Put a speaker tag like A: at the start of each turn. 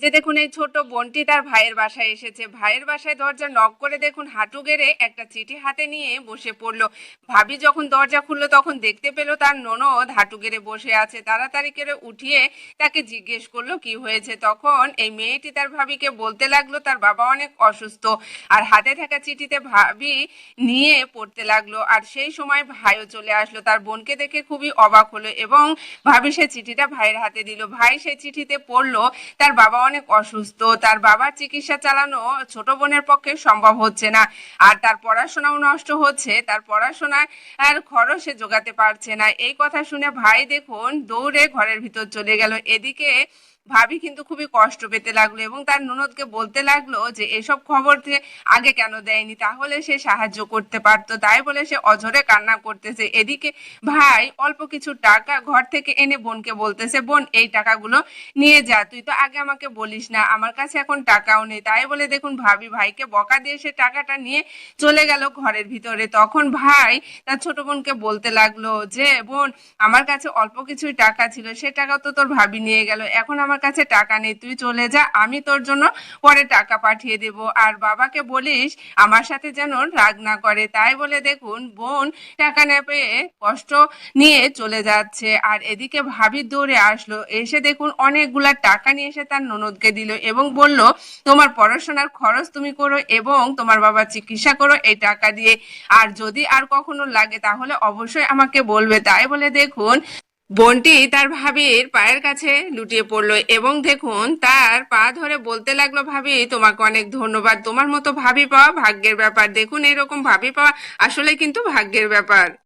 A: যে দেখুন এই ছোট বোনটি তার ভাইয়ের বাসায় এসেছে। ভাইয়ের বাসায় দরজা নক করে দেখুন হাঁটু গেড়ে একটা চিঠি হাতে নিয়ে বসে পড়লো। ভাবি যখন দরজা খুললো তখন দেখতে পেল তার ননদ হাঁটু গেড়ে বসে আছে। তাড়াতাড়ি করে উঠিয়ে তাকে জিজ্ঞেস করলো কি হয়েছে। তখন এই মেয়েটি তার ভাবিকে বলতে লাগলো তার বাবা অনেক অসুস্থ, আর হাতে থাকা চিঠিতে ভাবি নিয়ে পড়তে লাগলো। আর সেই সময় ভাইও চলে আসলো। তার বোনকে দেখে খুবই অবাক হলো এবং ভাবি সে চিঠিটা ভাইয়ের হাতে দিল। ভাই সেই চিঠিতে পড়লো তার বাবা অনেক অসুস্থ, তার বাবার চিকিৎসা চালানো ছোট বোনের পক্ষে সম্ভব হচ্ছে না, আর তার পড়াশোনাও নষ্ট হচ্ছে, তার পড়াশোনার আর খরচ সে জোগাতে পারছে না। এই কথা শুনে ভাই দেখুন দৌড়ে ঘরের ভিতর চলে গেল। এদিকে ভাবি কিন্তু খুবই কষ্ট পেতে লাগলো এবং তার ননদকে বলতে লাগলো যে এসব খবর যে আগে কেন দেয়নি, তাহলে সে সাহায্য করতে পারতো। তাই বলে সে অঝরে কান্না করতেছে। এদিকে ভাই অল্প কিছু টাকা ঘর থেকে এনে বোনকে বলতেছে, বোন এই টাকাগুলো নিয়ে যা, তুই তো আগে আমাকে বলিস না, আমার কাছে এখন টাকাও নেই। তাই বলে দেখুন ভাবি ভাইকে বকা দিয়ে সে টাকাটা নিয়ে চলে গেল ঘরের ভিতরে। তখন ভাই তার ছোট বোনকে বলতে লাগলো যে বোন, আমার কাছে অল্প কিছুই টাকা ছিল, সে টাকা তো তোর ভাবি নিয়ে গেল, এখন আমার কাছে টাকা নেই, তুই চলে যা, আমি তোর জন্য পরে টাকা পাঠিয়ে দেব, আর বাবাকে বলিস আমার সাথে যেন রাগ না করে। তাই বলে দেখুন বোন টাকা না পেয়ে কষ্ট নিয়ে চলে যাচ্ছে। আর এদিকে ভাবি দৌড়ে আসলো, এসে দেখুন অনেকগুলা টাকা নিয়ে এসে তার ননদকে দিল এবং বলল তোমার পড়াশোনার খরচ তুমি করো এবং তোমার বাবার চিকিৎসা করো এই টাকা দিয়ে, আর যদি আর কখনো লাগে তাহলে অবশ্যই আমাকে বলবে। তাই বলে দেখুন বোনটি তার ভাবির পায়ের কাছে লুটিয়ে পড়লো এবং দেখুন তার পা ধরে বলতে লাগলো, ভাবি তোমাকে অনেক ধন্যবাদ, তোমার মতো ভাবি পাওয়া ভাগ্যের ব্যাপার। দেখুন এরকম ভাবি পাওয়া আসলে কিন্তু ভাগ্যের ব্যাপার।